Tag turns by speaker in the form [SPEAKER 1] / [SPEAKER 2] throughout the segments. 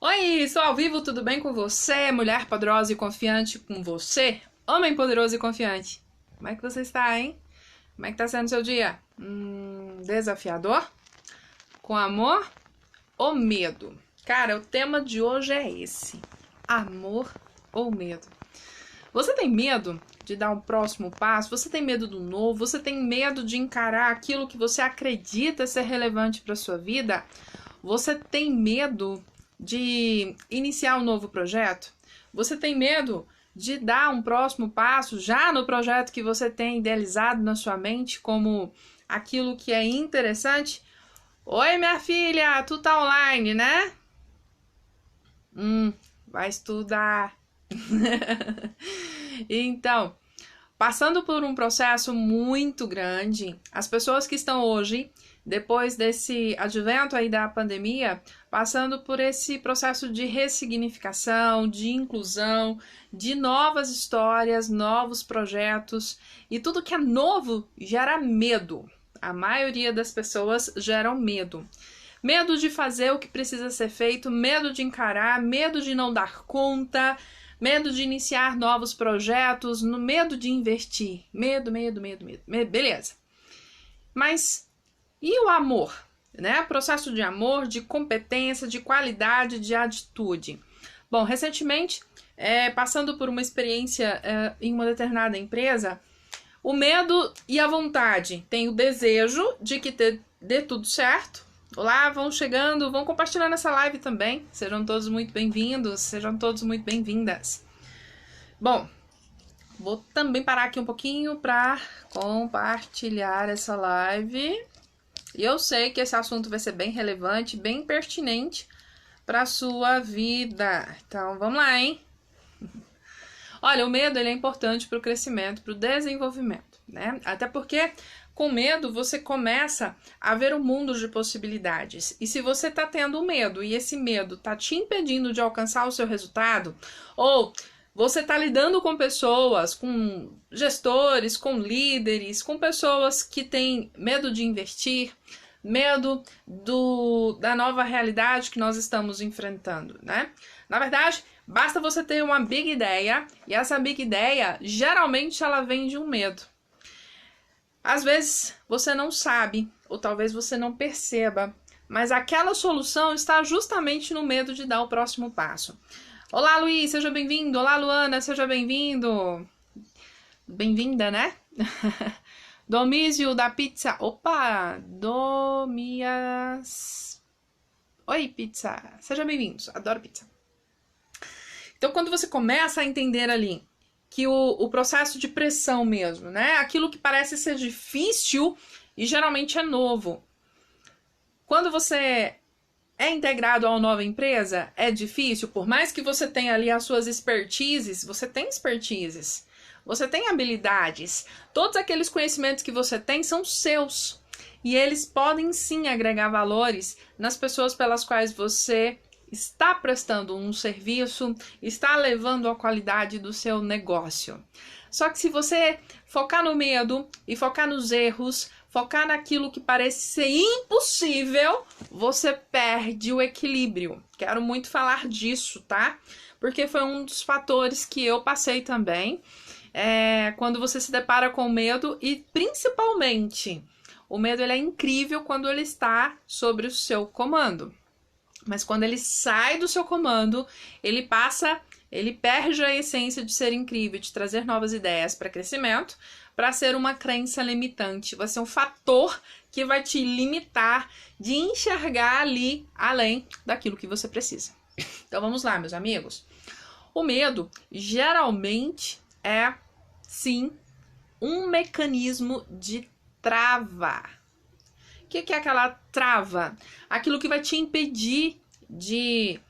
[SPEAKER 1] Oi, estou ao vivo, tudo bem com você? Mulher poderosa e confiante com você? Homem poderoso e confiante. Como é que você está, hein? Como é que tá sendo seu dia? Desafiador? Com amor ou medo? Cara, o tema de hoje é esse. Amor ou medo? Você tem medo de dar um próximo passo? Você tem medo do novo? Você tem medo de encarar aquilo que você acredita ser relevante para sua vida? Você tem medo de iniciar um novo projeto? Você tem medo de dar um próximo passo já no projeto que você tem idealizado na sua mente como aquilo que é interessante? Oi, minha filha, tu tá online, né? Vai estudar. Então, passando por um processo muito grande, as pessoas que estão hoje, depois desse advento aí da pandemia, passando por esse processo de ressignificação, de inclusão, de novas histórias, novos projetos, e tudo que é novo gera medo. A maioria das pessoas geram medo. Medo de fazer o que precisa ser feito, medo de encarar, medo de não dar conta, medo de iniciar novos projetos, medo de investir. Medo. Beleza. Mas e o amor? Né? Processo de amor, de competência, de qualidade, de atitude. Bom, recentemente, passando por uma experiência em uma determinada empresa, o medo e a vontade. Tem o desejo de que dê tudo certo. Olá, vão chegando, vão compartilhando essa live também. Sejam todos muito bem-vindos, sejam todos muito bem-vindas. Bom, vou também parar aqui um pouquinho para compartilhar essa live. E eu sei que esse assunto vai ser bem relevante, bem pertinente para a sua vida. Então, vamos lá, hein? Olha, o medo ele é importante para o crescimento, para o desenvolvimento, né? Até porque com medo você começa a ver um mundo de possibilidades. E se você está tendo medo e esse medo está te impedindo de alcançar o seu resultado, ou você está lidando com pessoas, com gestores, com líderes, com pessoas que têm medo de investir, medo da nova realidade que nós estamos enfrentando, né? Na verdade, basta você ter uma big ideia, e essa big ideia, geralmente, ela vem de um medo. Às vezes, você não sabe, ou talvez você não perceba, mas aquela solução está justamente no medo de dar o próximo passo. Olá, Luiz, seja bem-vindo. Olá, Luana, seja bem-vindo. Bem-vinda, né? Domísio da pizza. Opa, Domias. Oi, pizza. Seja bem-vindos. Adoro pizza. Então, quando você começa a entender ali que o processo de pressão mesmo, né? Aquilo que parece ser difícil e geralmente é novo. Quando você é integrado a uma nova empresa, é difícil, por mais que você tenha ali as suas expertises, você tem expertises, você tem habilidades, todos aqueles conhecimentos que você tem são seus, e eles podem sim agregar valores nas pessoas pelas quais você está prestando um serviço, está levando a qualidade do seu negócio. Só que se você focar no medo e focar nos erros, focar naquilo que parece ser impossível, você perde o equilíbrio. Quero muito falar disso, tá? Porque foi um dos fatores que eu passei também. Quando você se depara com medo e principalmente, o medo ele é incrível quando ele está sobre o seu comando. Mas quando ele sai do seu comando, ele perde a essência de ser incrível, de trazer novas ideias para crescimento, para ser uma crença limitante. Vai ser um fator que vai te limitar de enxergar ali além daquilo que você precisa. Então vamos lá, meus amigos. O medo geralmente é, sim, um mecanismo de trava. O que é aquela trava? Aquilo que vai te impedir de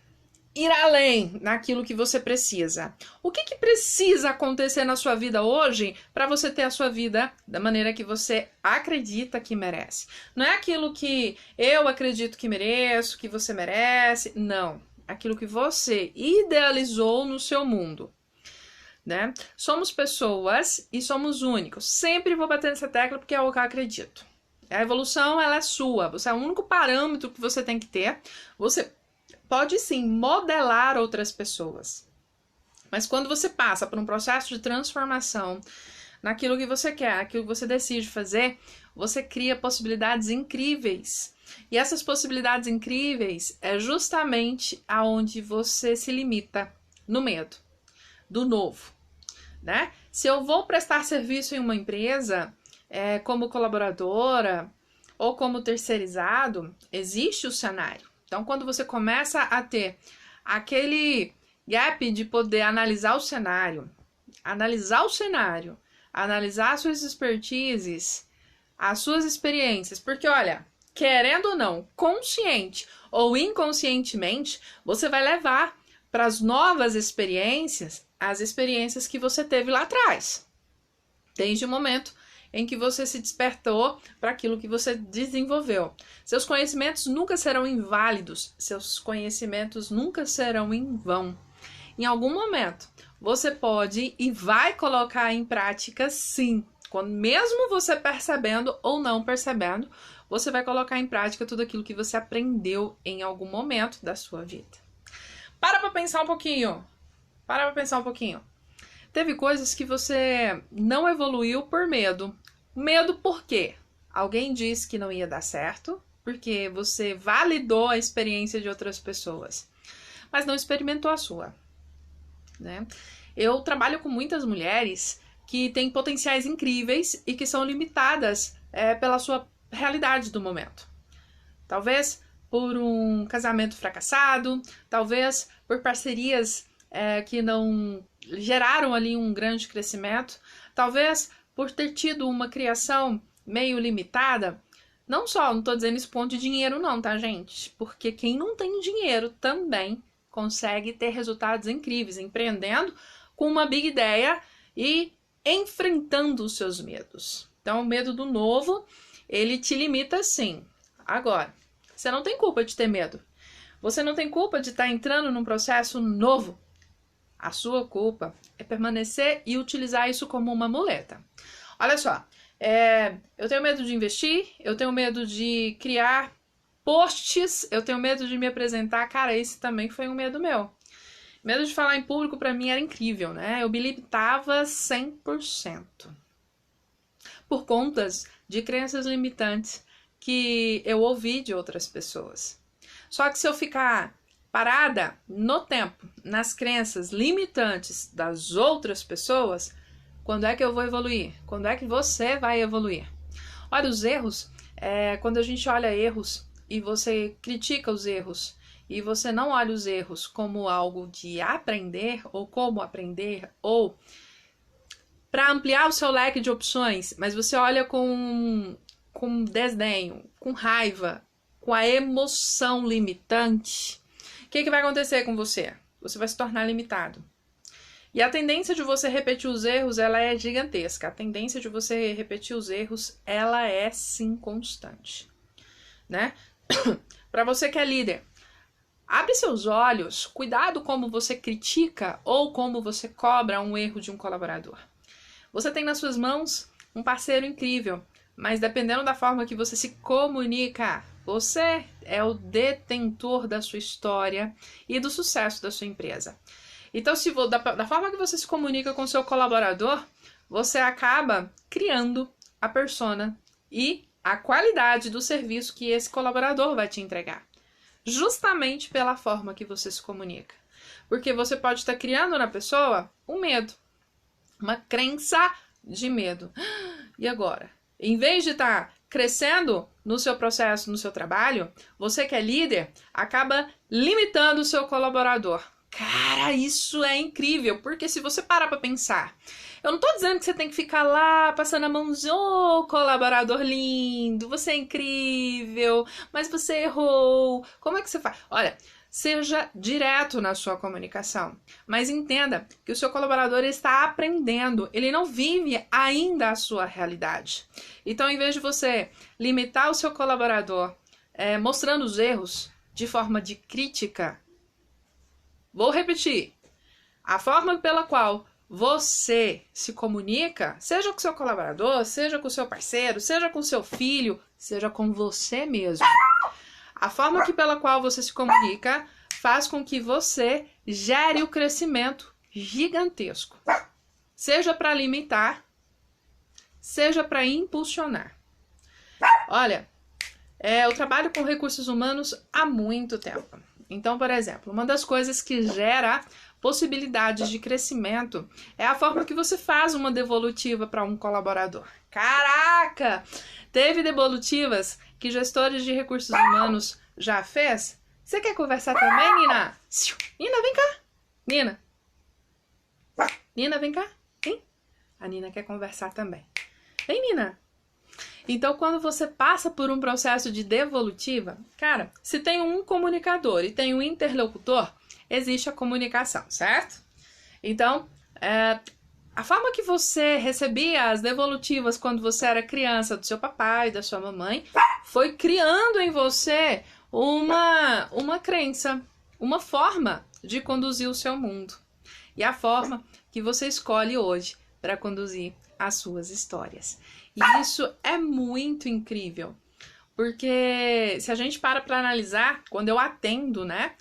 [SPEAKER 1] ir além naquilo que você precisa. O que precisa acontecer na sua vida hoje para você ter a sua vida da maneira que você acredita que merece? Não é aquilo que eu acredito que mereço, que você merece. Não. Aquilo que você idealizou no seu mundo. Né? Somos pessoas e somos únicos. Sempre vou bater nessa tecla porque é o que eu acredito. A evolução, ela é sua. Você é o único parâmetro que você tem que ter. Você pode sim modelar outras pessoas. Mas quando você passa por um processo de transformação naquilo que você quer, naquilo que você decide fazer, você cria possibilidades incríveis. E essas possibilidades incríveis é justamente aonde você se limita, no medo do novo, né? Se eu vou prestar serviço em uma empresa, como colaboradora ou como terceirizado, existe o cenário. Então, quando você começa a ter aquele gap de poder analisar o cenário, analisar as suas expertises, as suas experiências, porque olha, querendo ou não, consciente ou inconscientemente, você vai levar para as novas experiências as experiências que você teve lá atrás, desde o momento em que você se despertou para aquilo que você desenvolveu. Seus conhecimentos nunca serão inválidos, seus conhecimentos nunca serão em vão. Em algum momento, você pode e vai colocar em prática, sim. Quando, mesmo você percebendo ou não percebendo, você vai colocar em prática tudo aquilo que você aprendeu em algum momento da sua vida. Para pensar um pouquinho. Teve coisas que você não evoluiu por medo. Medo por quê? Alguém disse que não ia dar certo, porque você validou a experiência de outras pessoas, mas não experimentou a sua, né? Eu trabalho com muitas mulheres que têm potenciais incríveis e que são limitadas pela sua realidade do momento. Talvez por um casamento fracassado, talvez por parcerias que não geraram ali um grande crescimento, talvez por ter tido uma criação meio limitada. Não estou dizendo isso ponto de dinheiro não, tá, gente? Porque quem não tem dinheiro também consegue ter resultados incríveis, empreendendo com uma big ideia e enfrentando os seus medos. Então, o medo do novo, ele te limita sim. Agora, você não tem culpa de ter medo. Você não tem culpa de estar entrando num processo novo. A sua culpa é permanecer e utilizar isso como uma muleta. Olha só, eu tenho medo de investir, eu tenho medo de criar posts, eu tenho medo de me apresentar. Cara, esse também foi um medo meu. Medo de falar em público pra mim era incrível, né? Eu me limitava 100%. Por conta de crenças limitantes que eu ouvi de outras pessoas. Só que se eu ficar parada no tempo, nas crenças limitantes das outras pessoas, quando é que eu vou evoluir? Quando é que você vai evoluir? Olha, os erros, quando a gente olha erros e você critica os erros, e você não olha os erros como algo de aprender, ou como aprender, ou para ampliar o seu leque de opções, mas você olha com desdenho, com raiva, com a emoção limitante, o que vai acontecer com você? Você vai se tornar limitado. E a tendência de você repetir os erros, ela é gigantesca. A tendência de você repetir os erros, ela é sim constante, né? Para você que é líder, abre seus olhos, cuidado como você critica ou como você cobra um erro de um colaborador. Você tem nas suas mãos um parceiro incrível, mas dependendo da forma que você se comunica, você é o detentor da sua história e do sucesso da sua empresa. Então, da forma que você se comunica com o seu colaborador, você acaba criando a persona e a qualidade do serviço que esse colaborador vai te entregar. Justamente pela forma que você se comunica. Porque você pode estar criando na pessoa um medo, uma crença de medo. E agora? Em vez de estar crescendo no seu processo, no seu trabalho, você que é líder, acaba limitando o seu colaborador. Cara, isso é incrível, porque se você parar pra pensar, eu não tô dizendo que você tem que ficar lá passando a mãozinha, ô, colaborador lindo, você é incrível, mas você errou, como é que você faz? Olha, seja direto na sua comunicação, mas entenda que o seu colaborador está aprendendo, ele não vive ainda a sua realidade. Então, em vez de você limitar o seu colaborador mostrando os erros de forma de crítica, vou repetir, a forma pela qual você se comunica, seja com seu colaborador, seja com seu parceiro, seja com seu filho, seja com você mesmo. A forma pela qual você se comunica faz com que você gere o crescimento gigantesco. Seja para limitar, seja para impulsionar. Olha, eu trabalho com recursos humanos há muito tempo. Então, por exemplo, uma das coisas que gera possibilidades de crescimento é a forma que você faz uma devolutiva para um colaborador. Caraca! Teve devolutivas que gestores de recursos humanos já fez? Você quer conversar também, Nina? Nina, vem cá. Nina. Nina, vem cá. Vem. A Nina quer conversar também. Vem, Nina. Então, quando você passa por um processo de devolutiva, cara, se tem um comunicador e tem um interlocutor, existe a comunicação, certo? Então, a forma que você recebia as devolutivas quando você era criança do seu papai, da sua mamãe, foi criando em você uma crença, uma forma de conduzir o seu mundo. E a forma que você escolhe hoje para conduzir as suas histórias. E isso é muito incrível, porque se a gente para analisar, quando eu atendo, né,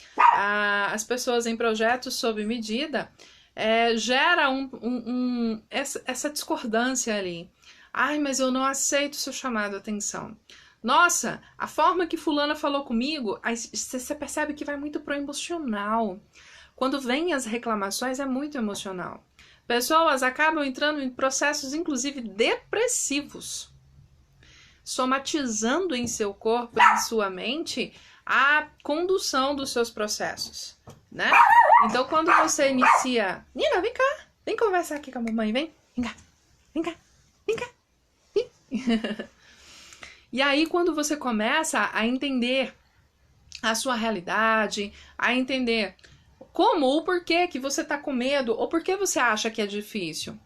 [SPEAKER 1] as pessoas em projetos sob medida, gera essa discordância ali. Ai, mas eu não aceito o seu chamado de atenção. Nossa, a forma que fulana falou comigo, aí você percebe que vai muito pro emocional. Quando vem as reclamações, é muito emocional. Pessoas acabam entrando em processos, inclusive, depressivos, somatizando em seu corpo e em sua mente a condução dos seus processos, né? Então, quando você inicia... Nina, vem cá, vem conversar aqui com a mamãe, vem cá, vem cá, vem cá. E aí, quando você começa a entender a sua realidade, a entender como ou porquê que você está com medo, ou por que você acha que é difícil,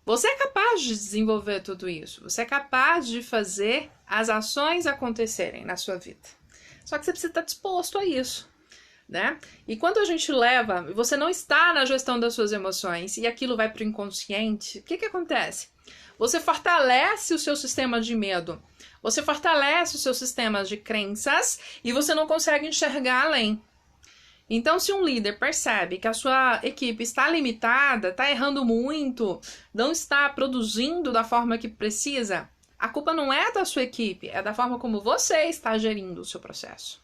[SPEAKER 1] você é capaz de desenvolver tudo isso. Você é capaz de fazer as ações acontecerem na sua vida. Só que você precisa estar disposto a isso, né? E quando a gente leva, você não está na gestão das suas emoções e aquilo vai para o inconsciente, o que acontece? Você fortalece o seu sistema de medo, você fortalece os seus sistemas de crenças e você não consegue enxergar além. Então, se um líder percebe que a sua equipe está limitada, está errando muito, não está produzindo da forma que precisa, a culpa não é da sua equipe, é da forma como você está gerindo o seu processo.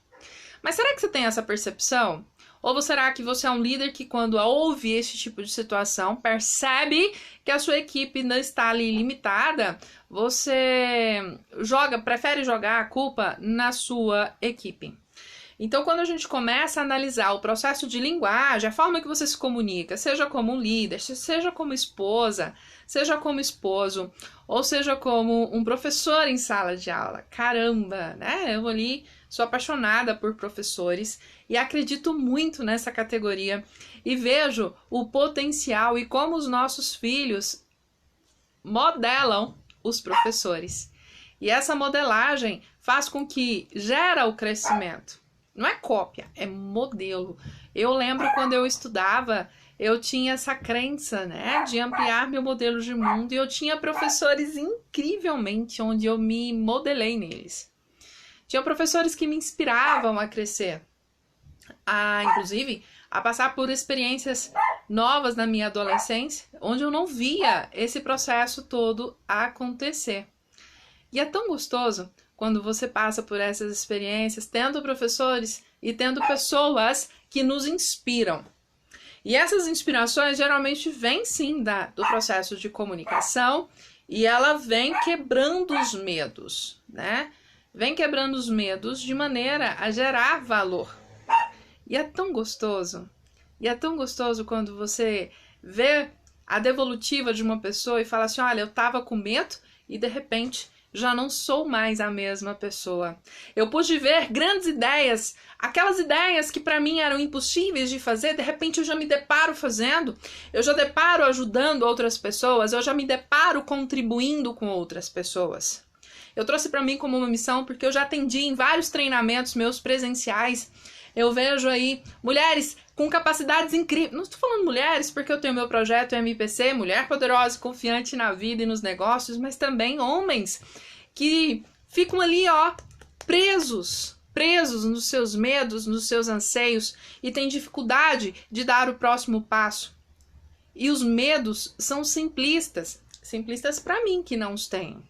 [SPEAKER 1] Mas será que você tem essa percepção? Ou será que você é um líder que, quando ouve esse tipo de situação, percebe que a sua equipe não está ali limitada, você prefere jogar a culpa na sua equipe? Então, quando a gente começa a analisar o processo de linguagem, a forma que você se comunica, seja como um líder, seja como esposa, seja como esposo, ou seja como um professor em sala de aula. Caramba, né? Eu ali sou apaixonada por professores e acredito muito nessa categoria e vejo o potencial e como os nossos filhos modelam os professores. E essa modelagem faz com que gera o crescimento. Não é cópia, é modelo. Eu lembro quando eu estudava, eu tinha essa crença, né, de ampliar meu modelo de mundo e eu tinha professores incrivelmente onde eu me modelei neles. Tinha professores que me inspiravam a crescer, inclusive, a passar por experiências novas na minha adolescência, onde eu não via esse processo todo acontecer. E é tão gostoso quando você passa por essas experiências, tendo professores e tendo pessoas que nos inspiram. E essas inspirações geralmente vêm sim do processo de comunicação e ela vem quebrando os medos, né? Vem quebrando os medos de maneira a gerar valor. E é tão gostoso. E é tão gostoso quando você vê a devolutiva de uma pessoa e fala assim, olha, eu estava com medo e de repente já não sou mais a mesma pessoa. Eu pude ver grandes ideias, aquelas ideias que para mim eram impossíveis de fazer, de repente eu já me deparo fazendo, eu já deparo ajudando outras pessoas, eu já me deparo contribuindo com outras pessoas. Eu trouxe para mim como uma missão porque eu já atendi em vários treinamentos meus presenciais. Eu vejo aí mulheres com capacidades incríveis. Não estou falando mulheres porque eu tenho meu projeto MPC, Mulher Poderosa e Confiante na Vida e nos Negócios, mas também homens que ficam ali, ó, presos presos nos seus medos, nos seus anseios e têm dificuldade de dar o próximo passo. E os medos são simplistas. Simplistas para mim que não os tenho.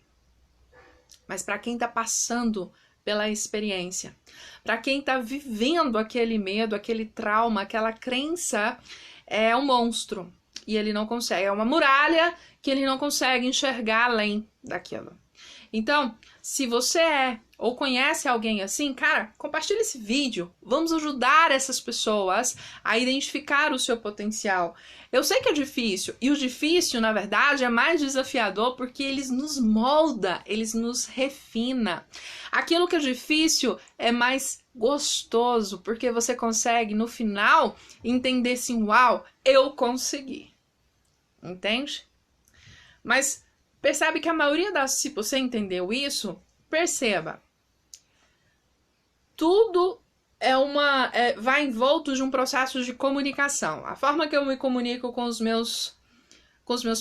[SPEAKER 1] Mas para quem está passando pela experiência, para quem está vivendo aquele medo, aquele trauma, aquela crença, é um monstro. E ele não consegue, é uma muralha que ele não consegue enxergar além daquilo. Então, se você é ou conhece alguém assim, cara, compartilha esse vídeo. Vamos ajudar essas pessoas a identificar o seu potencial. Eu sei que é difícil, e o difícil, na verdade, é mais desafiador porque eles nos molda, eles nos refina. Aquilo que é difícil é mais gostoso, porque você consegue, no final, entender assim, uau, eu consegui. Entende? Mas percebe que a maioria das... Se você entendeu isso, perceba. Tudo vai envolto de um processo de comunicação. A forma que eu me comunico com os meus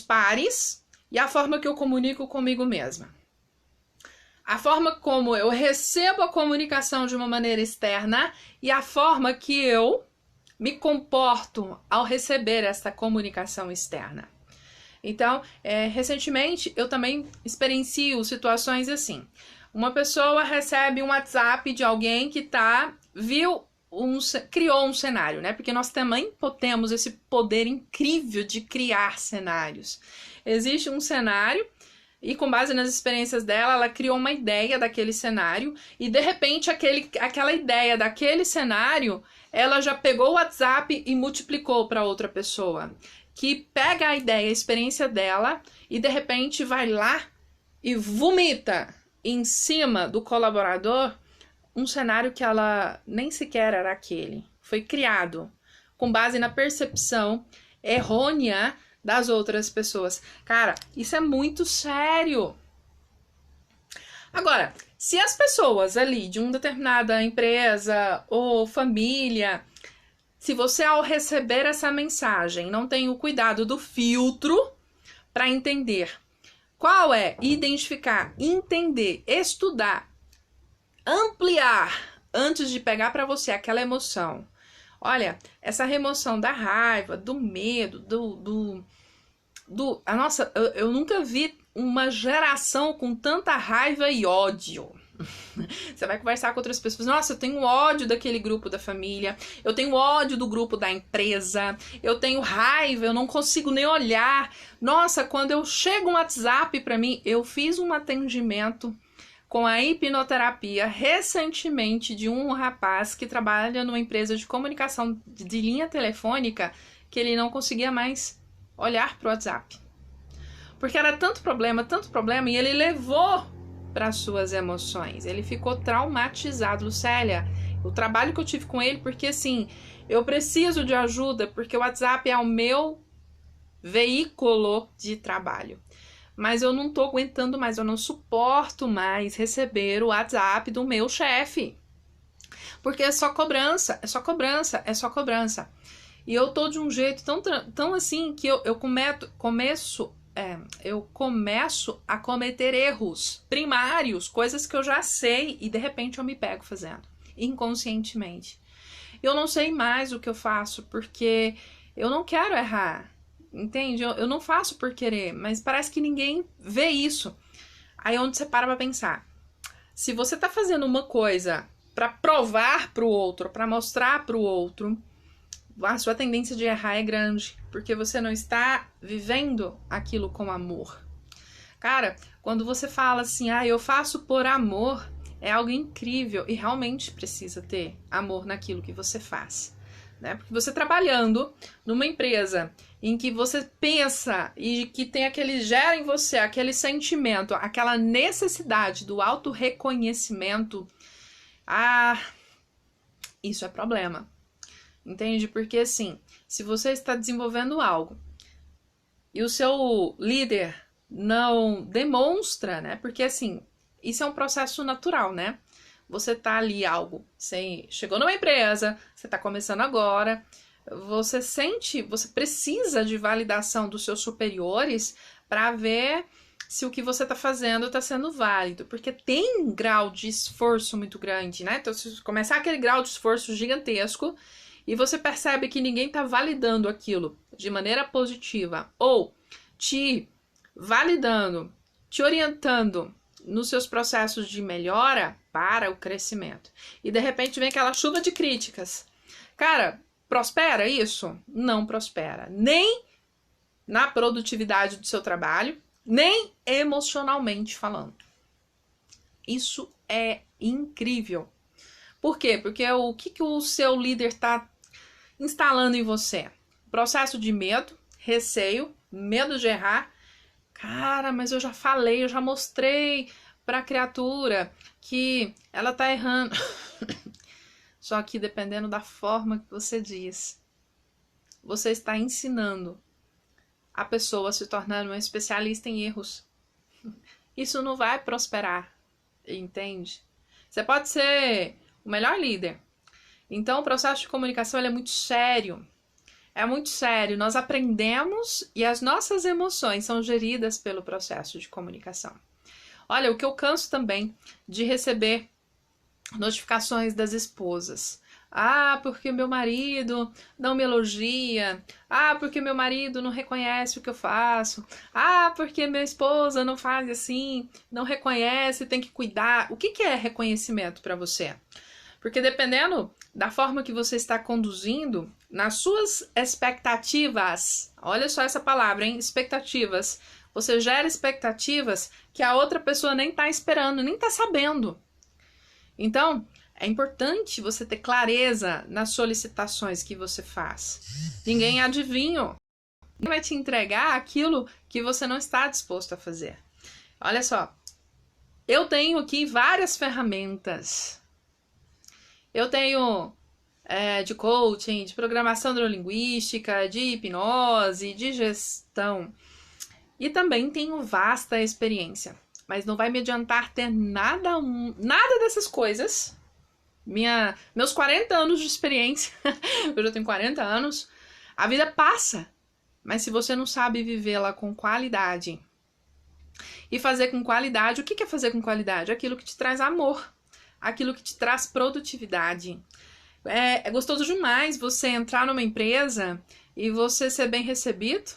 [SPEAKER 1] pares e a forma que eu comunico comigo mesma. A forma como eu recebo a comunicação de uma maneira externa e a forma que eu me comporto ao receber essa comunicação externa. Então, recentemente, eu também experiencio situações assim. Uma pessoa recebe um WhatsApp de alguém que criou um cenário, né? Porque nós também temos esse poder incrível de criar cenários. Existe um cenário e com base nas experiências dela, ela criou uma ideia daquele cenário e de repente aquela ideia daquele cenário, ela já pegou o WhatsApp e multiplicou para outra pessoa, que pega a ideia, a experiência dela e de repente vai lá e vomita em cima do colaborador um cenário que ela nem sequer era aquele. Foi criado com base na percepção errônea das outras pessoas. Cara, isso é muito sério. Agora, se as pessoas ali de uma determinada empresa ou família, se você ao receber essa mensagem não tem o cuidado do filtro para entender qual é, identificar, entender, estudar, ampliar antes de pegar para você aquela emoção. Olha, essa remoção da raiva, do medo, nossa, eu nunca vi uma geração com tanta raiva e ódio. Você vai conversar com outras pessoas, nossa, eu tenho ódio daquele grupo da família, eu tenho ódio do grupo da empresa, eu tenho raiva, eu não consigo nem olhar. Nossa, quando eu chego um WhatsApp para mim, eu fiz um atendimento com a hipnoterapia recentemente de um rapaz que trabalha numa empresa de comunicação de linha telefônica que ele não conseguia mais olhar para o WhatsApp. Porque era tanto problema, e ele levou para suas emoções. Ele ficou traumatizado. Lucélia, o trabalho que eu tive com ele, porque assim, eu preciso de ajuda, porque o WhatsApp é o meu veículo de trabalho. Mas eu não tô aguentando mais, eu não suporto mais receber o WhatsApp do meu chefe. Porque é só cobrança, é só cobrança, é só cobrança. E eu tô de um jeito tão assim que eu começo a cometer erros primários, coisas que eu já sei e de repente eu me pego fazendo, inconscientemente. Eu não sei mais o que eu faço porque eu não quero errar, entende? Eu não faço por querer, mas parece que ninguém vê isso. Aí é onde você para pra pensar. Se você tá fazendo uma coisa pra provar pro outro, pra mostrar pro outro, a sua tendência de errar é grande, porque você não está vivendo aquilo com amor. Cara, quando você fala assim, eu faço por amor, é algo incrível e realmente precisa ter amor naquilo que você faz, né? Porque você trabalhando numa empresa em que você pensa e que gera em você aquele sentimento, aquela necessidade do autorreconhecimento, isso é problema. Entende? Porque assim, se você está desenvolvendo algo e o seu líder não demonstra, né? Porque assim, isso é um processo natural, né? Você tá ali você chegou numa empresa, você tá começando agora, você precisa de validação dos seus superiores para ver se o que você está fazendo está sendo válido, porque tem um grau de esforço muito grande, né? Então, se começar aquele grau de esforço gigantesco e você percebe que ninguém está validando aquilo de maneira positiva ou te validando, te orientando nos seus processos de melhora para o crescimento. E de repente vem aquela chuva de críticas. Cara, prospera isso? Não prospera. Nem na produtividade do seu trabalho, nem emocionalmente falando. Isso é incrível. Por quê? Porque o que o seu líder está instalando em você? Processo de medo, receio, medo de errar. Cara, mas eu já falei, eu já mostrei para a criatura que ela tá errando. Só que dependendo da forma que você diz, você está ensinando a pessoa a se tornar uma especialista em erros. Isso não vai prosperar, entende? Você pode ser o melhor líder. Então, o processo de comunicação ele é muito sério. É muito sério. Nós aprendemos e as nossas emoções são geridas pelo processo de comunicação. Olha, o que eu canso também de receber notificações das esposas. Ah, porque meu marido não me elogia. Ah, porque meu marido não reconhece o que eu faço. Ah, porque minha esposa não faz assim, não reconhece, tem que cuidar. O que é reconhecimento para você? Porque dependendo da forma que você está conduzindo, nas suas expectativas, olha só essa palavra, hein? Expectativas. Você gera expectativas que a outra pessoa nem está esperando, nem está sabendo. Então, é importante você ter clareza nas solicitações que você faz. Ninguém é adivinho. Ninguém vai te entregar aquilo que você não está disposto a fazer. Olha só, eu tenho aqui várias ferramentas. Eu tenho de coaching, de programação neurolinguística, de hipnose, de gestão. E também tenho vasta experiência. Mas não vai me adiantar ter nada dessas coisas. Meus 40 anos de experiência, eu já tenho 40 anos, a vida passa. Mas se você não sabe vivê-la com qualidade e fazer com qualidade, o que é fazer com qualidade? Aquilo que te traz amor, aquilo que te traz produtividade. É gostoso demais você entrar numa empresa e você ser bem recebido.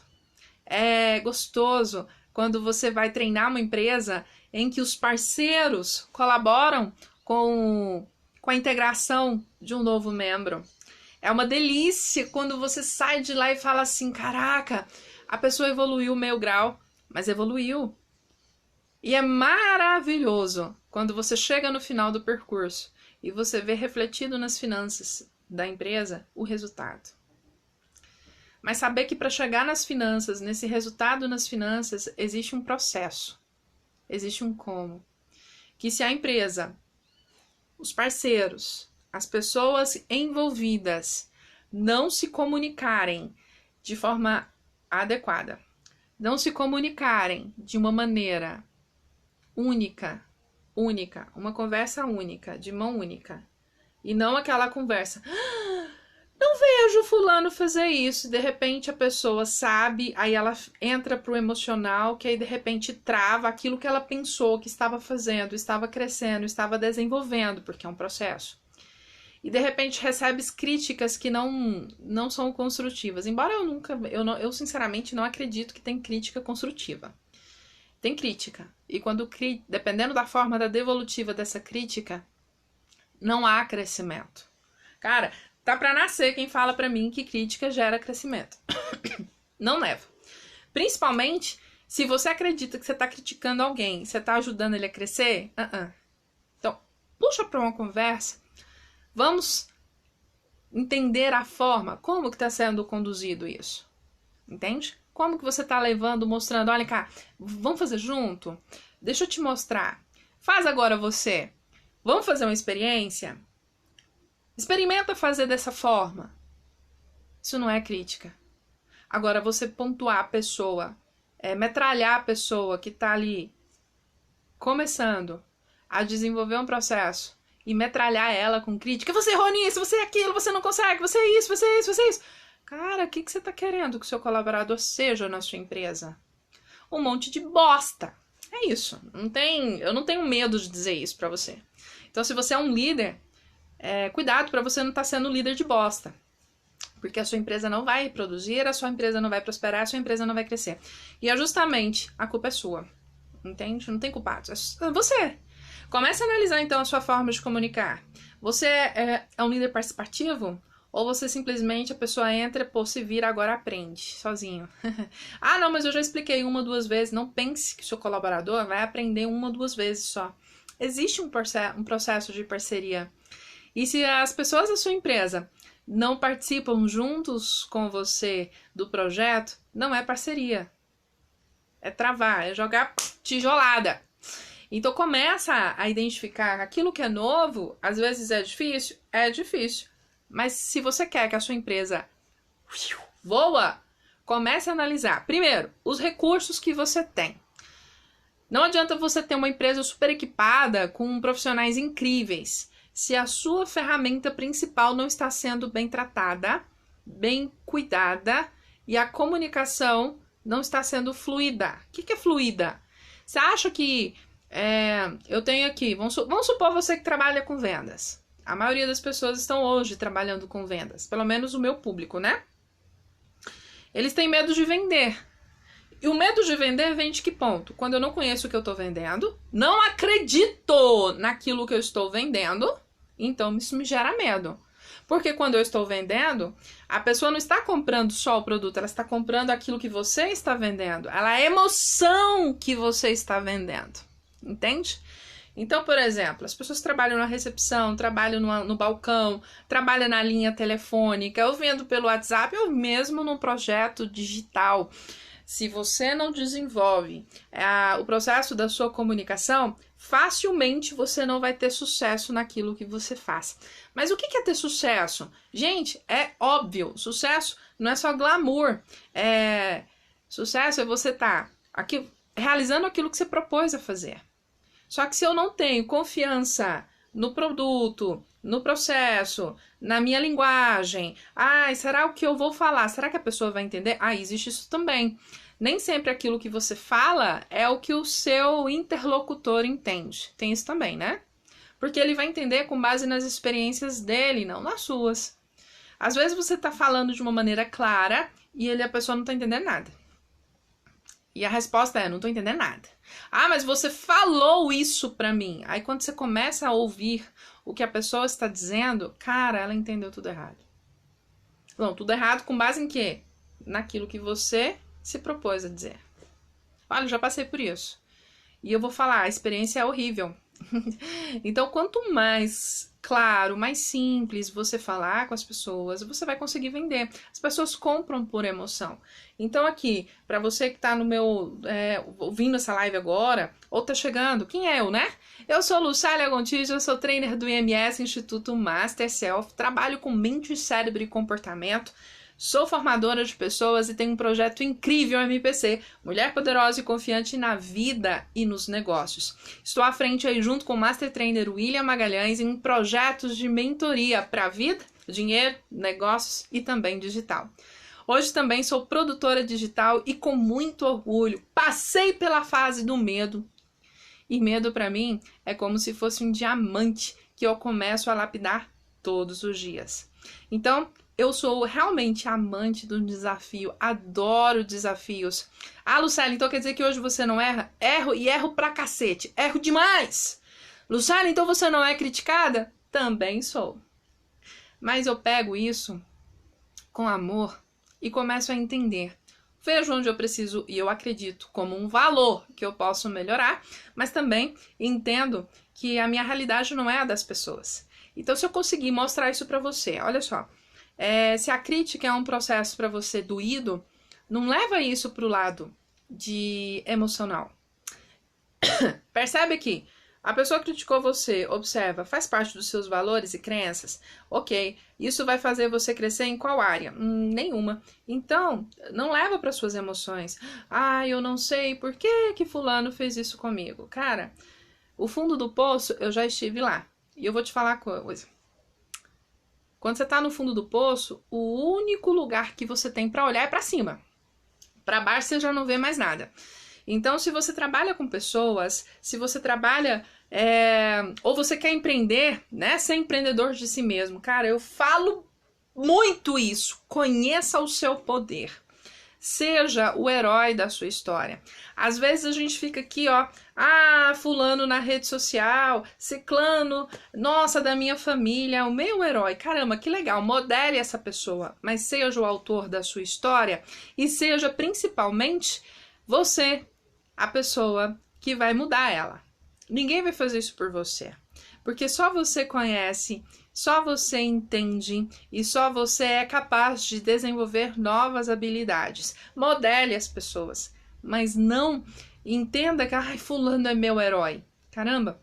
[SPEAKER 1] É gostoso quando você vai treinar uma empresa em que os parceiros colaboram com a integração de um novo membro. É uma delícia quando você sai de lá e fala assim, caraca, a pessoa evoluiu meio grau, mas evoluiu. E é maravilhoso quando você chega no final do percurso e você vê refletido nas finanças da empresa o resultado. Mas saber que para chegar nas finanças, nesse resultado nas finanças, existe um processo, existe um como. Que se a empresa, os parceiros, as pessoas envolvidas não se comunicarem de forma adequada, não se comunicarem de uma maneira única, uma conversa única, de mão única, e não aquela conversa... Não vejo fulano fazer isso, de repente a pessoa sabe, aí ela entra pro emocional, que aí de repente trava aquilo que ela pensou que estava fazendo, estava crescendo, estava desenvolvendo, porque é um processo. E de repente recebe críticas que não são construtivas, embora eu sinceramente não acredito que tem crítica construtiva. Tem crítica, e dependendo da forma da devolutiva dessa crítica, não há crescimento. Cara, tá pra nascer quem fala pra mim que crítica gera crescimento. Não leva. Principalmente se você acredita que você tá criticando alguém, você tá ajudando ele a crescer. Então, puxa pra uma conversa. Vamos entender a forma, como que tá sendo conduzido isso. Entende? Como que você tá levando, mostrando, olha cá, vamos fazer junto? Deixa eu te mostrar. Faz agora você. Vamos fazer uma experiência? Experimenta fazer dessa forma. Isso não é crítica. Agora, você pontuar a pessoa, metralhar a pessoa que está ali começando a desenvolver um processo e metralhar ela com crítica. Você errou nisso, você é aquilo, você não consegue, você é isso, você é isso, você é isso. Cara, o que você está querendo que o seu colaborador seja na sua empresa? Um monte de bosta. É isso. Eu não tenho medo de dizer isso pra você. Então, se você é um líder, cuidado pra você não estar sendo líder de bosta. Porque a sua empresa não vai produzir, a sua empresa não vai prosperar, a sua empresa não vai crescer. E é justamente a culpa é sua. Entende? Não tem culpados. É você. Comece a analisar, então, a sua forma de comunicar. Você é um líder participativo? Ou você simplesmente, a pessoa entra, pô, se vira, agora aprende, sozinho. Ah, não, mas eu já expliquei 1 ou 2 vezes. Não pense que o seu colaborador vai aprender 1 ou 2 vezes só. Existe um processo de parceria. E se as pessoas da sua empresa não participam juntos com você do projeto, não é parceria. É travar, é jogar tijolada. Então começa a identificar aquilo que é novo, às vezes é difícil. Mas se você quer que a sua empresa voa, comece a analisar, primeiro, os recursos que você tem. Não adianta você ter uma empresa super equipada com profissionais incríveis se a sua ferramenta principal não está sendo bem tratada, bem cuidada e a comunicação não está sendo fluida. O que é fluida? Você acha que eu tenho aqui, vamos supor você que trabalha com vendas. A maioria das pessoas estão hoje trabalhando com vendas, pelo menos o meu público, né? Eles têm medo de vender. E o medo de vender vem de que ponto? Quando eu não conheço o que eu estou vendendo, não acredito naquilo que eu estou vendendo, então isso me gera medo. Porque quando eu estou vendendo, a pessoa não está comprando só o produto, ela está comprando aquilo que você está vendendo. Ela é a emoção que você está vendendo. Entende? Então, por exemplo, as pessoas trabalham na recepção, trabalham no balcão, trabalham na linha telefônica, eu vendo pelo WhatsApp, ou mesmo num projeto digital. Se você não desenvolve o processo da sua comunicação, facilmente você não vai ter sucesso naquilo que você faz. Mas o que é ter sucesso? Gente, é óbvio, sucesso não é só glamour. Sucesso é você estar aqui realizando aquilo que você propôs a fazer. Só que se eu não tenho confiança no produto, no processo, na minha linguagem, será o que eu vou falar? Será que a pessoa vai entender? Existe isso também. Nem sempre aquilo que você fala é o que o seu interlocutor entende. Tem isso também, né? Porque ele vai entender com base nas experiências dele, não nas suas. Às vezes você está falando de uma maneira clara e a pessoa não está entendendo nada. E a resposta é, não tô entendendo nada. Mas você falou isso pra mim. Aí quando você começa a ouvir o que a pessoa está dizendo, cara, ela entendeu tudo errado. Não, tudo errado com base em quê? Naquilo que você se propôs a dizer. Olha, eu já passei por isso. E eu vou falar, a experiência é horrível. Então, quanto mais claro, mais simples você falar com as pessoas, você vai conseguir vender. As pessoas compram por emoção. Então, aqui, para você que está no meu ouvindo essa live agora, ou tá chegando, quem é eu, né? Eu sou Lucélia Gontijo, eu sou trainer do IMS, Instituto Master Self, trabalho com mente, cérebro e comportamento. Sou formadora de pessoas e tenho um projeto incrível MPC, Mulher Poderosa e Confiante na Vida e nos Negócios. Estou à frente aí junto com o Master Trainer William Magalhães em projetos de mentoria para vida, dinheiro, negócios e também digital. Hoje também sou produtora digital e com muito orgulho passei pela fase do medo. E medo para mim é como se fosse um diamante que eu começo a lapidar todos os dias. Então, eu sou realmente amante do desafio, adoro desafios. Lucélia, então quer dizer que hoje você não erra? Erro e erro pra cacete, erro demais. Lucélia, então você não é criticada? Também sou. Mas eu pego isso com amor e começo a entender. Vejo onde eu preciso e eu acredito como um valor que eu posso melhorar, mas também entendo que a minha realidade não é a das pessoas. Então, se eu conseguir mostrar isso pra você, olha só, se a crítica é um processo para você doído, não leva isso para o lado de emocional. Percebe que a pessoa criticou você, observa, faz parte dos seus valores e crenças? Ok, isso vai fazer você crescer em qual área? Nenhuma. Então, não leva para suas emoções. Eu não sei por que fulano fez isso comigo. Cara, o fundo do poço, eu já estive lá. E eu vou te falar uma coisa. Quando você está no fundo do poço, o único lugar que você tem para olhar é para cima. Para baixo você já não vê mais nada. Então, se você trabalha com pessoas, se você trabalha, ou você quer empreender, né? Ser empreendedor de si mesmo. Cara, eu falo muito isso. Conheça o seu poder. Seja o herói da sua história. Às vezes a gente fica aqui, ó, fulano na rede social, ciclano, nossa, da minha família, o meu herói. Caramba, que legal, modele essa pessoa, mas seja o autor da sua história e seja principalmente você, a pessoa que vai mudar ela. Ninguém vai fazer isso por você, porque só você conhece, só você entende e só você é capaz de desenvolver novas habilidades. Modele as pessoas, mas não entenda que fulano é meu herói. Caramba,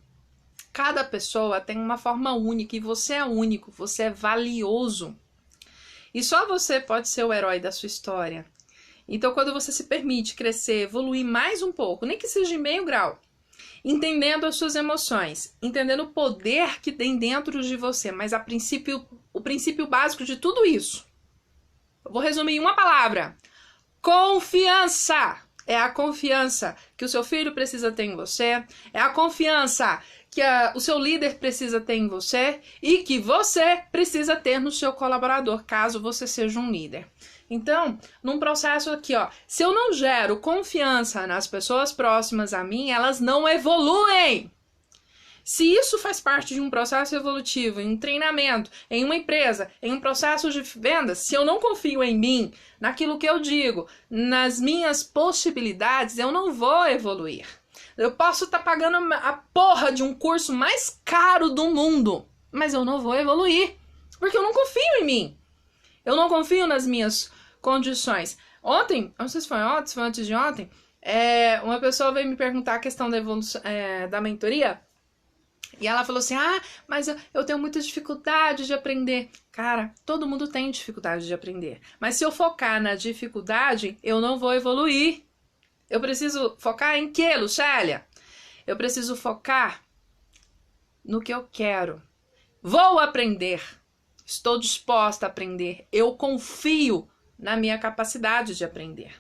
[SPEAKER 1] cada pessoa tem uma forma única e você é único, você é valioso. E só você pode ser o herói da sua história. Então, quando você se permite crescer, evoluir mais um pouco, nem que seja em meio grau, entendendo as suas emoções, entendendo o poder que tem dentro de você, mas o princípio básico de tudo isso, eu vou resumir em uma palavra: confiança. É a confiança que o seu filho precisa ter em você, é a confiança que o seu líder precisa ter em você e que você precisa ter no seu colaborador, caso você seja um líder. Então, num processo aqui, ó, se eu não gero confiança nas pessoas próximas a mim, elas não evoluem. Se isso faz parte de um processo evolutivo, em um treinamento, em uma empresa, em um processo de vendas, se eu não confio em mim, naquilo que eu digo, nas minhas possibilidades, eu não vou evoluir. Eu posso estar pagando a porra de um curso mais caro do mundo, mas eu não vou evoluir, porque eu não confio em mim. Eu não confio nas minhas condições. Ontem, não sei se foi ontem, se foi antes de ontem, uma pessoa veio me perguntar a questão da evolução, da mentoria. E ela falou assim, mas eu tenho muita dificuldade de aprender. Cara, todo mundo tem dificuldade de aprender. Mas se eu focar na dificuldade, eu não vou evoluir. Eu preciso focar em quê, Lucélia? Eu preciso focar no que eu quero. Vou aprender. Estou disposta a aprender. Eu confio na minha capacidade de aprender.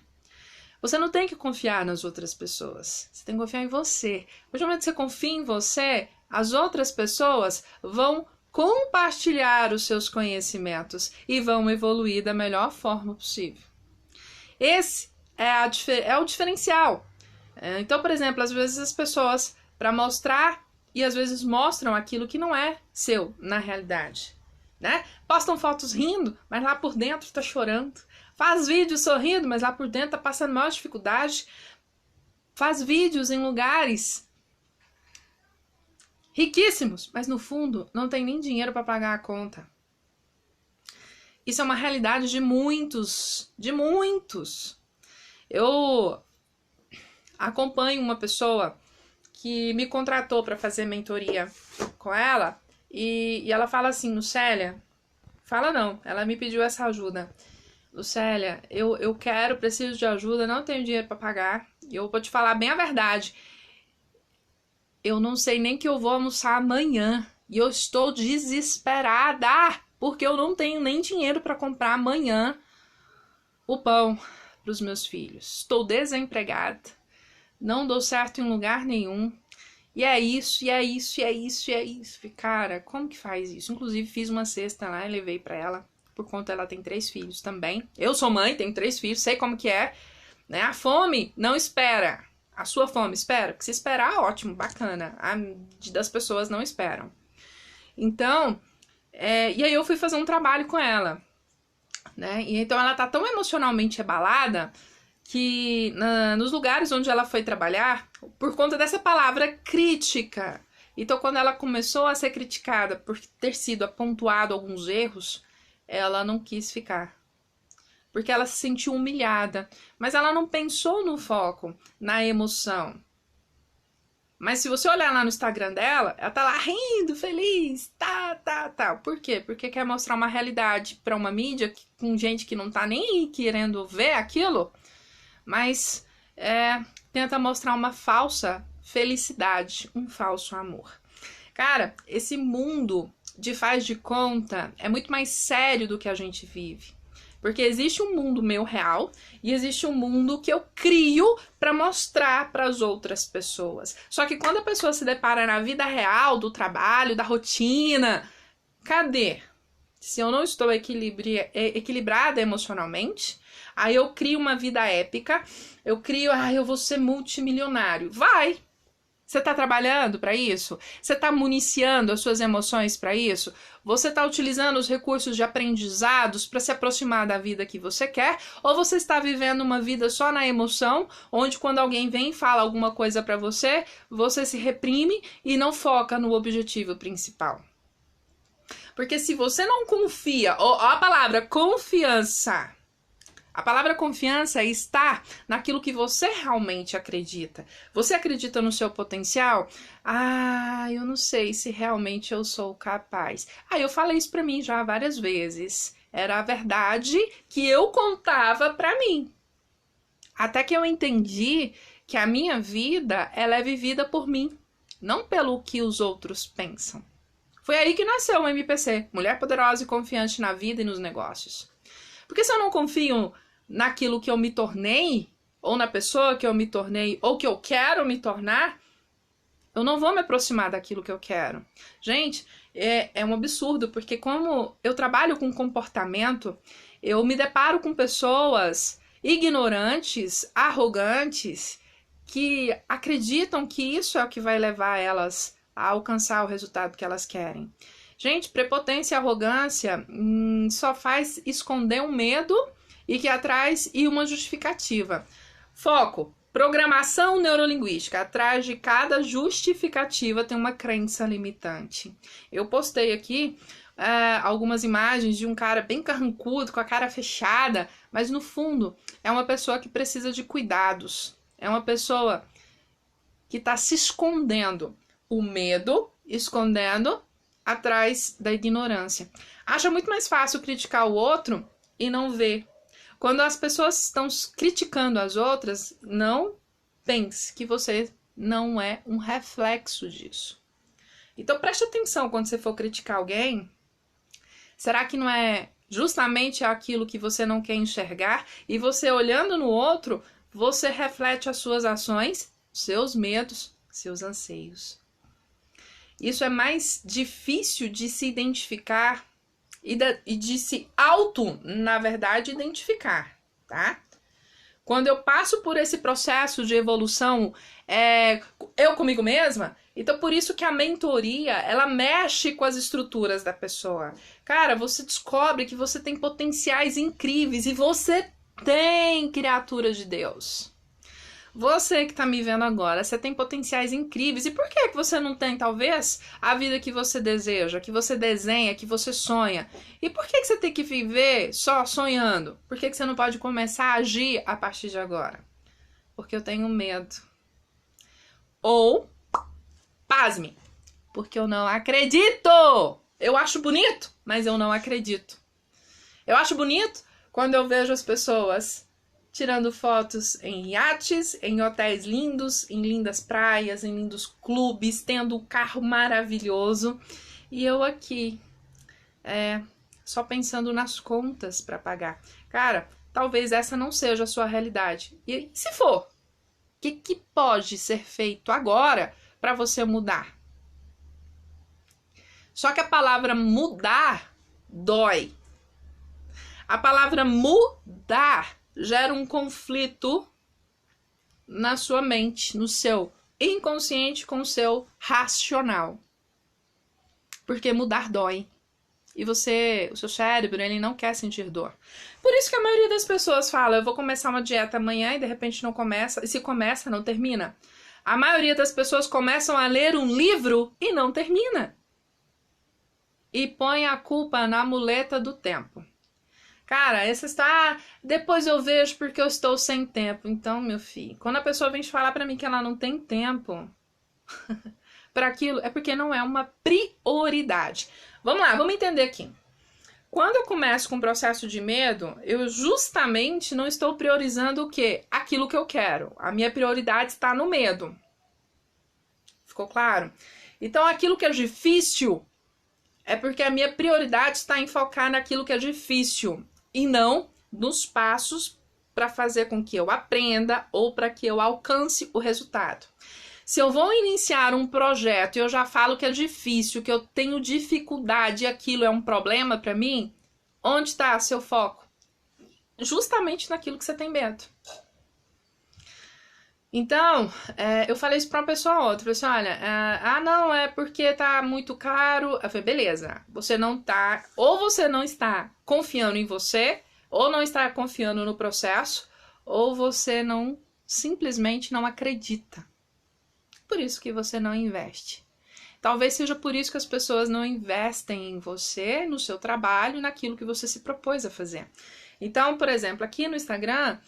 [SPEAKER 1] Você não tem que confiar nas outras pessoas. Você tem que confiar em você. A partir do momento que você confia em você, as outras pessoas vão compartilhar os seus conhecimentos e vão evoluir da melhor forma possível. Esse é o diferencial. Então, por exemplo, às vezes as pessoas, para mostrar, e às vezes mostram aquilo que não é seu na realidade, né? Postam fotos rindo, mas lá por dentro tá chorando. Faz vídeos sorrindo, mas lá por dentro tá passando maior dificuldade. Faz vídeos em lugares riquíssimos, mas no fundo não tem nem dinheiro para pagar a conta. Isso é uma realidade de muitos, Eu acompanho uma pessoa que me contratou para fazer mentoria com ela e ela fala assim, Lucélia, ela me pediu essa ajuda. Lucélia, eu preciso de ajuda, não tenho dinheiro para pagar. E eu vou te falar bem a verdade. Eu não sei nem que eu vou almoçar amanhã. E eu estou desesperada, porque eu não tenho nem dinheiro para comprar amanhã o pão para os meus filhos. Estou desempregada. Não dou certo em lugar nenhum. E é isso. E, cara, como que faz isso? Inclusive, fiz uma cesta lá e levei para ela. Por conta ela tem 3 filhos também. Eu sou mãe, tenho 3 filhos, sei como que é. Né? A fome não espera. A sua fome espera? Porque se esperar, ótimo, bacana. A das pessoas não esperam. Então, e aí eu fui fazer um trabalho com ela. Né? E então ela tá tão emocionalmente abalada que nos lugares onde ela foi trabalhar, por conta dessa palavra crítica. Então, quando ela começou a ser criticada por ter sido apontado alguns erros, ela não quis ficar, porque ela se sentiu humilhada, mas ela não pensou no foco, na emoção. Mas se você olhar lá no Instagram dela, ela tá lá rindo, feliz, Por quê? Porque quer mostrar uma realidade para uma mídia com gente que não tá nem querendo ver aquilo, mas tenta mostrar uma falsa felicidade, um falso amor. Cara, esse mundo de faz de conta é muito mais sério do que a gente vive. Porque existe um mundo meu real e existe um mundo que eu crio para mostrar para as outras pessoas. Só que quando a pessoa se depara na vida real, do trabalho, da rotina, cadê? Se eu não estou equilibrada emocionalmente, aí eu crio uma vida épica, eu crio, eu vou ser multimilionário. Vai! Você está trabalhando para isso? Você está municiando as suas emoções para isso? Você está utilizando os recursos de aprendizados para se aproximar da vida que você quer? Ou você está vivendo uma vida só na emoção, onde quando alguém vem e fala alguma coisa para você, você se reprime e não foca no objetivo principal? Porque se você não confia, ó a palavra confiança, a palavra confiança está naquilo que você realmente acredita. Você acredita no seu potencial? Eu não sei se realmente eu sou capaz. Eu falei isso pra mim já várias vezes. Era a verdade que eu contava pra mim. Até que eu entendi que a minha vida, ela é vivida por mim, não pelo que os outros pensam. Foi aí que nasceu o MPC, Mulher Poderosa e Confiante na Vida e nos Negócios. Porque se eu não confio naquilo que eu me tornei, ou na pessoa que eu me tornei, ou que eu quero me tornar, eu não vou me aproximar daquilo que eu quero. Gente, é um absurdo, porque como eu trabalho com comportamento, eu me deparo com pessoas ignorantes, arrogantes, que acreditam que isso é o que vai levar elas a alcançar o resultado que elas querem. Gente, prepotência e arrogância só faz esconder um medo e que atrás e uma justificativa. Foco, programação neurolinguística. Atrás de cada justificativa tem uma crença limitante. Eu postei aqui algumas imagens de um cara bem carrancudo, com a cara fechada, mas no fundo é uma pessoa que precisa de cuidados. É uma pessoa que está se escondendo. O medo, escondendo atrás da ignorância. Acha muito mais fácil criticar o outro e não ver. Quando as pessoas estão criticando as outras, não pense que você não é um reflexo disso. Então preste atenção quando você for criticar alguém. Será que não é justamente aquilo que você não quer enxergar? E você olhando no outro, você reflete as suas ações, seus medos, seus anseios. Isso é mais difícil de se identificar e de se na verdade, identificar, tá? Quando eu passo por esse processo de evolução, eu comigo mesma, então por isso que a mentoria, ela mexe com as estruturas da pessoa. Cara, você descobre que você tem potenciais incríveis e você tem, criatura de Deus. Você que tá me vendo agora, você tem potenciais incríveis. E por que você não tem, talvez, a vida que você deseja, que você desenha, que você sonha? E por que você tem que viver só sonhando? Por que você não pode começar a agir a partir de agora? Porque eu tenho medo. Ou, pasme, porque eu não acredito! Eu acho bonito, mas eu não acredito. Eu acho bonito quando eu vejo as pessoas tirando fotos em iates, em hotéis lindos, em lindas praias, em lindos clubes, tendo um carro maravilhoso. E eu aqui, só pensando nas contas para pagar. Cara, talvez essa não seja a sua realidade. E se for, o que pode ser feito agora para você mudar? Só que a palavra mudar dói. A palavra mudar gera um conflito na sua mente, no seu inconsciente com o seu racional. Porque mudar dói. E o seu cérebro, ele não quer sentir dor. Por isso que a maioria das pessoas fala, eu vou começar uma dieta amanhã e de repente não começa. E se começa, não termina. A maioria das pessoas começam a ler um livro e não termina. E põe a culpa na muleta do tempo. Cara, essa está... depois eu vejo porque eu estou sem tempo. Então, meu filho, quando a pessoa vem falar pra mim que ela não tem tempo para aquilo, é porque não é uma prioridade. Vamos lá, vamos entender aqui. Quando eu começo com um processo de medo, eu justamente não estou priorizando o quê? Aquilo que eu quero. A minha prioridade está no medo. Ficou claro? Então, aquilo que é difícil é porque a minha prioridade está em focar naquilo que é difícil. e não nos passos para fazer com que eu aprenda ou para que eu alcance o resultado. Se eu vou iniciar um projeto e eu já falo que é difícil, que eu tenho dificuldade e aquilo é um problema para mim, onde está seu foco? Justamente naquilo que você tem medo. Então, eu falei isso para uma pessoa ou outra, eu falei assim, olha, não, é porque tá muito caro. Eu falei, beleza, você não tá, ou você não está confiando em você, ou não está confiando no processo, ou você não, simplesmente não acredita. Por isso que você não investe. Talvez seja por isso que as pessoas não investem em você, no seu trabalho, naquilo que você se propôs a fazer. Então, por exemplo, aqui no Instagram,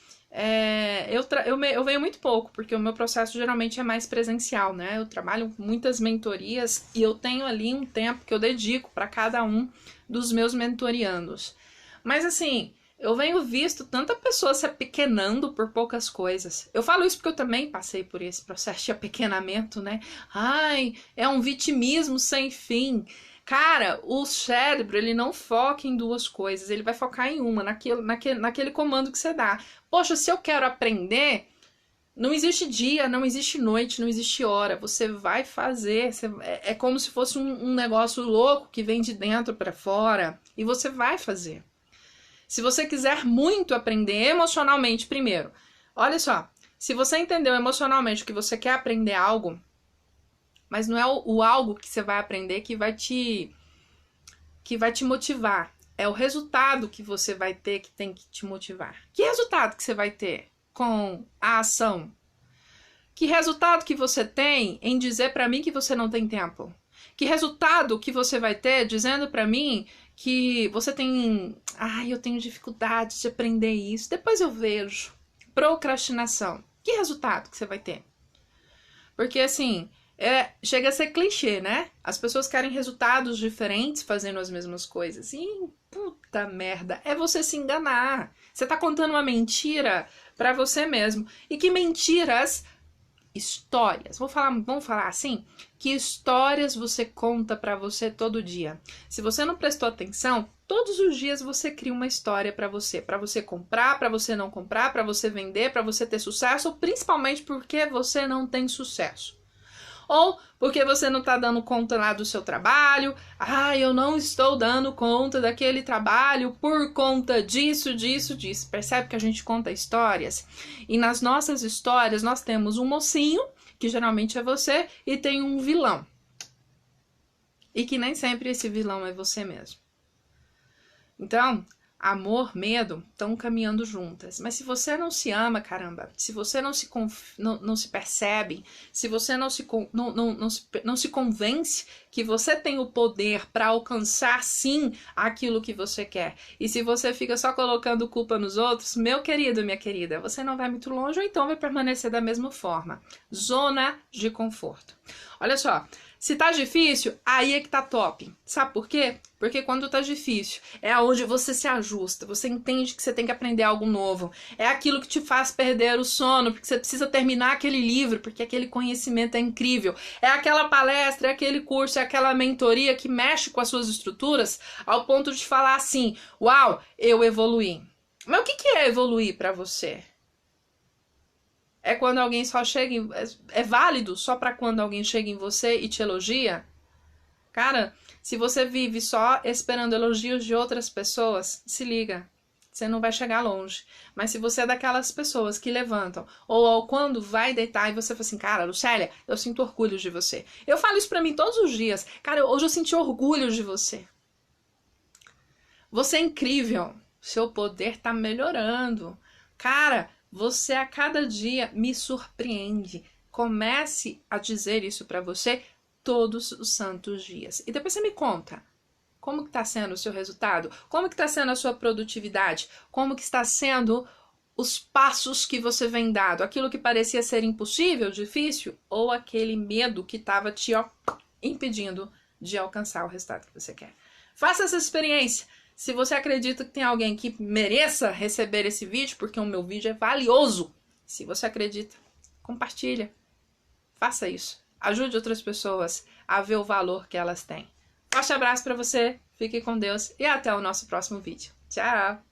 [SPEAKER 1] eu venho muito pouco, porque o meu processo geralmente é mais presencial, né? Eu trabalho com muitas mentorias e eu tenho ali um tempo que eu dedico para cada um dos meus mentoriandos. Mas assim, eu venho visto tanta pessoa se apequenando por poucas coisas. Eu falo isso porque eu também passei por esse processo de apequenamento, né? Ai, é um vitimismo sem fim. Cara, o cérebro, ele não foca em duas coisas, ele vai focar em uma, naquele comando que você dá. Poxa, se eu quero aprender, não existe dia, não existe noite, não existe hora. Você vai fazer, é como se fosse um negócio louco que vem de dentro para fora e você vai fazer. Se você quiser muito aprender emocionalmente primeiro, olha só, se você entendeu emocionalmente que você quer aprender algo, mas não é o algo que você vai aprender que vai te motivar. É o resultado que você vai ter que tem que te motivar. Que resultado que você vai ter com a ação? Que resultado que você tem em dizer para mim que você não tem tempo? Que resultado que você vai ter dizendo para mim que você tem... eu tenho dificuldade de aprender isso. Depois eu vejo. Procrastinação. Que resultado que você vai ter? Porque assim... chega a ser clichê, né? As pessoas querem resultados diferentes fazendo as mesmas coisas. E puta merda, é você se enganar. Você tá contando uma mentira pra você mesmo. E que mentiras? Histórias. Vamos falar assim? Que histórias você conta pra você todo dia? Se você não prestou atenção, todos os dias você cria uma história pra você comprar, pra você não comprar, pra você vender, pra você ter sucesso, principalmente porque você não tem sucesso. Ou porque você não está dando conta lá do seu trabalho. Eu não estou dando conta daquele trabalho por conta disso. Percebe que a gente conta histórias? E nas nossas histórias nós temos um mocinho, que geralmente é você, e tem um vilão. E que nem sempre esse vilão é você mesmo. Então... amor, medo, estão caminhando juntas. Mas se você não se ama, caramba, se você não se percebe, se você não se convence que você tem o poder para alcançar, sim, aquilo que você quer, e se você fica só colocando culpa nos outros, meu querido, minha querida, você não vai muito longe ou então vai permanecer da mesma forma. Zona de conforto. Olha só, se tá difícil, aí é que tá top. Sabe por quê? Porque quando tá difícil, é onde você se ajusta, você entende que você tem que aprender algo novo. É aquilo que te faz perder o sono, porque você precisa terminar aquele livro, porque aquele conhecimento é incrível. É aquela palestra, é aquele curso, é aquela mentoria que mexe com as suas estruturas ao ponto de falar assim, uau, eu evoluí. Mas o que é evoluir pra você? É quando alguém só chega em... É válido só pra quando alguém chega em você e te elogia? Cara, se você vive só esperando elogios de outras pessoas, se liga, você não vai chegar longe. Mas se você é daquelas pessoas que levantam, ou quando vai deitar e você fala assim, cara, Lucélia, eu sinto orgulho de você. Eu falo isso pra mim todos os dias. Cara, hoje eu senti orgulho de você. Você é incrível. Seu poder tá melhorando. Cara, você a cada dia me surpreende. Comece a dizer isso pra você todos os santos dias. E depois você me conta. Como que está sendo o seu resultado? Como que está sendo a sua produtividade? Como que está sendo os passos que você vem dado? Aquilo que parecia ser impossível, difícil? Ou aquele medo que estava te impedindo de alcançar o resultado que você quer? Faça essa experiência. Se você acredita que tem alguém que mereça receber esse vídeo, porque o meu vídeo é valioso. Se você acredita, compartilha. Faça isso. Ajude outras pessoas a ver o valor que elas têm. Forte abraço para você, fique com Deus e até o nosso próximo vídeo. Tchau!